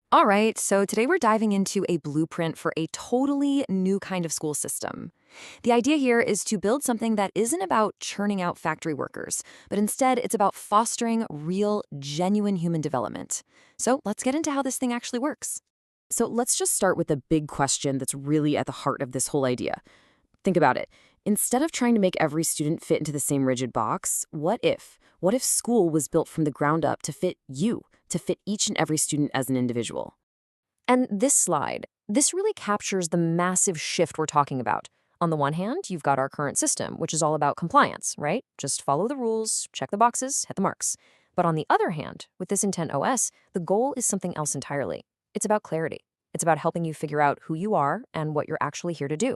All right, so today we're diving into a blueprint for a totally new kind of school system. The idea here is to build something that isn't about churning out factory workers, but instead it's about fostering real, genuine human development. So let's get into how this thing actually works. So let's just start with the big question that's really at the heart of this whole idea. Think about it. Instead of trying to make every student fit into the same rigid box, what if? What if school was built from the ground up to fit you, to fit each and every student as an individual? And this really captures the massive shift we're talking about. On the one hand, you've got our current system, which is all about compliance, right? Just follow the rules, check the boxes, hit the marks. But on the other hand, with this Intent OS, the goal is something else entirely. It's about clarity. It's about helping you figure out who you are and what you're actually here to do.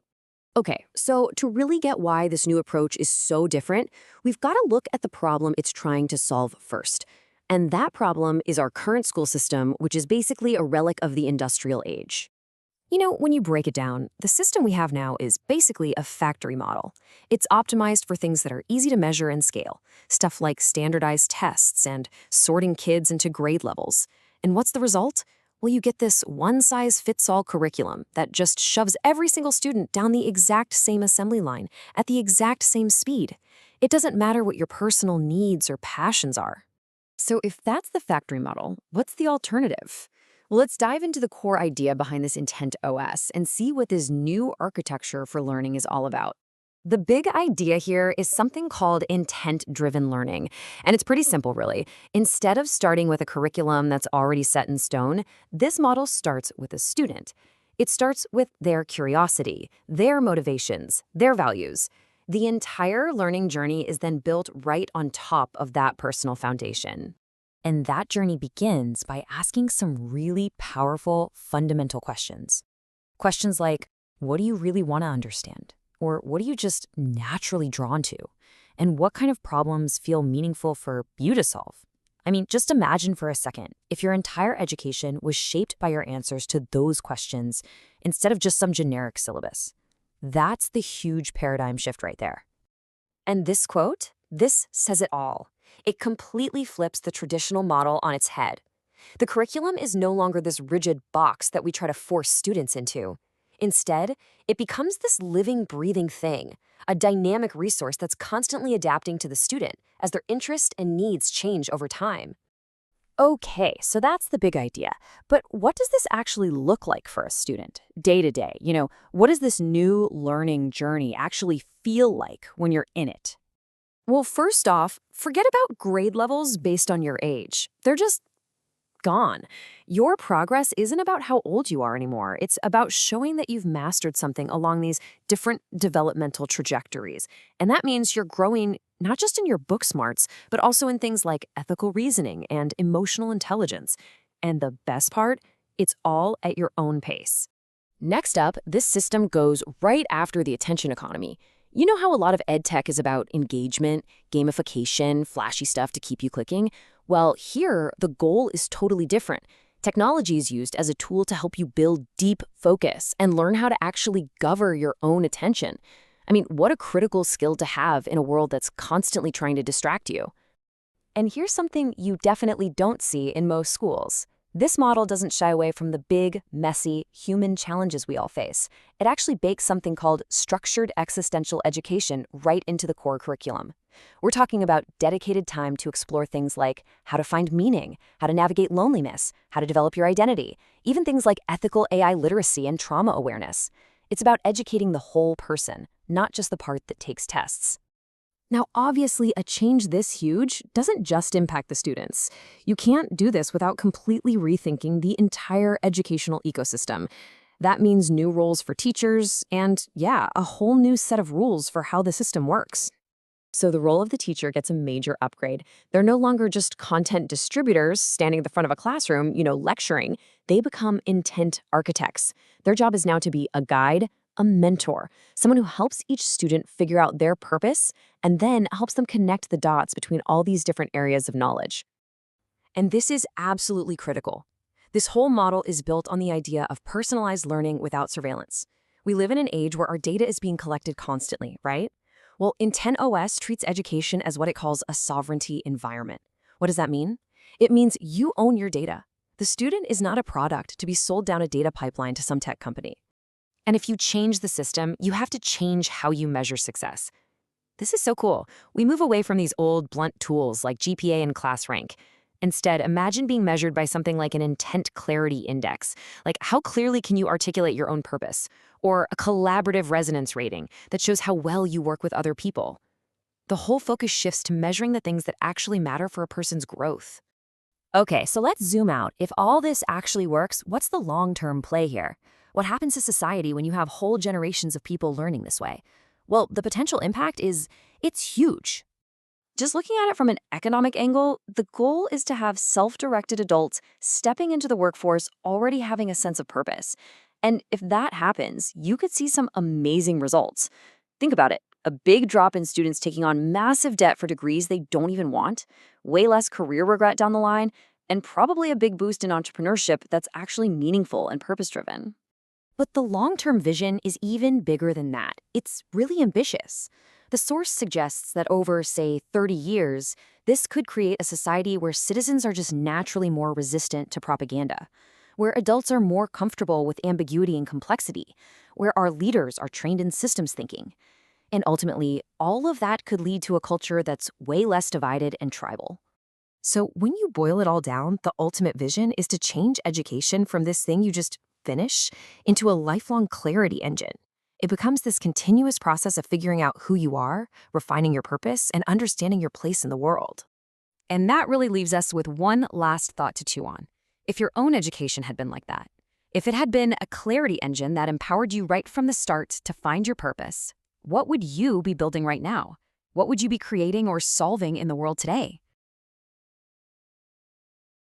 Okay, so to really get why this new approach is so different, we've got to look at the problem it's trying to solve first. And that problem is our current school system, which is basically a relic of the industrial age. When you break it down, the system we have now is basically a factory model. It's optimized for things that are easy to measure and scale, stuff like standardized tests and sorting kids into grade levels. And what's the result? Well, you get this one-size-fits-all curriculum that just shoves every single student down the exact same assembly line at the exact same speed. It doesn't matter what your personal needs or passions are. So if that's the factory model, what's the alternative? Well, let's dive into the core idea behind this Intent OS and see what this new architecture for learning is all about. The big idea here is something called intent-driven learning, and it's pretty simple, really. Instead of starting with a curriculum that's already set in stone, this model starts with a student. It starts with their curiosity, their motivations, their values. The entire learning journey is then built right on top of that personal foundation. And that journey begins by asking some really powerful, fundamental questions. Questions like, what do you really want to understand? Or what are you just naturally drawn to? And what kind of problems feel meaningful for you to solve? I mean, just imagine for a second if your entire education was shaped by your answers to those questions instead of just some generic syllabus. That's the huge paradigm shift right there. And this quote, this says it all. It completely flips the traditional model on its head. The curriculum is no longer this rigid box that we try to force students into. Instead, it becomes this living, breathing thing, a dynamic resource that's constantly adapting to the student as their interests and needs change over time. Okay, so that's the big idea. But what does this actually look like for a student, day to day? What does this new learning journey actually feel like when you're in it? Well, first off, forget about grade levels based on your age. They're just gone. Your progress isn't about how old you are anymore. It's about showing that you've mastered something along these different developmental trajectories. And that means you're growing not just in your book smarts, but also in things like ethical reasoning and emotional intelligence. And the best part, it's all at your own pace. Next up, this system goes right after the attention economy. You know how a lot of ed tech is about engagement, gamification, flashy stuff to keep you clicking? Well, here, the goal is totally different. Technology is used as a tool to help you build deep focus and learn how to actually govern your own attention. I mean, what a critical skill to have in a world that's constantly trying to distract you. And here's something you definitely don't see in most schools. This model doesn't shy away from the big, messy, human challenges we all face. It actually bakes something called structured existential education right into the core curriculum. We're talking about dedicated time to explore things like how to find meaning, how to navigate loneliness, how to develop your identity, even things like ethical AI literacy and trauma awareness. It's about educating the whole person, not just the part that takes tests. Now, obviously, a change this huge doesn't just impact the students. You can't do this without completely rethinking the entire educational ecosystem. That means new roles for teachers and, yeah, a whole new set of rules for how the system works. So the role of the teacher gets a major upgrade. They're no longer just content distributors standing at the front of a classroom, lecturing. They become intent architects. Their job is now to be a guide, a mentor, someone who helps each student figure out their purpose and then helps them connect the dots between all these different areas of knowledge. And this is absolutely critical. This whole model is built on the idea of personalized learning without surveillance. We live in an age where our data is being collected constantly, right? Well, Intent OS treats education as what it calls a sovereignty environment. What does that mean? It means you own your data. The student is not a product to be sold down a data pipeline to some tech company. And if you change the system, you have to change how you measure success. This is so cool. We move away from these old, blunt tools like GPA and class rank. Instead, imagine being measured by something like an intent clarity index, like how clearly can you articulate your own purpose, or a collaborative resonance rating that shows how well you work with other people. The whole focus shifts to measuring the things that actually matter for a person's growth. Okay, so let's zoom out. If all this actually works, what's the long-term play here? What happens to society when you have whole generations of people learning this way? Well, the potential impact it's huge. Just looking at it from an economic angle, the goal is to have self-directed adults stepping into the workforce already having a sense of purpose. And if that happens, you could see some amazing results. Think about it. A big drop in students taking on massive debt for degrees they don't even want, way less career regret down the line, and probably a big boost in entrepreneurship that's actually meaningful and purpose-driven. But the long-term vision is even bigger than that. It's really ambitious. The source suggests that over, say, 30 years, this could create a society where citizens are just naturally more resistant to propaganda, where adults are more comfortable with ambiguity and complexity, where our leaders are trained in systems thinking. And ultimately, all of that could lead to a culture that's way less divided and tribal. So when you boil it all down, the ultimate vision is to change education from this thing you just finish into a lifelong clarity engine. It becomes this continuous process of figuring out who you are, refining your purpose, and understanding your place in the world. And that really leaves us with one last thought to chew on. If your own education had been like that, if it had been a clarity engine that empowered you right from the start to find your purpose, what would you be building right now? What would you be creating or solving in the world today?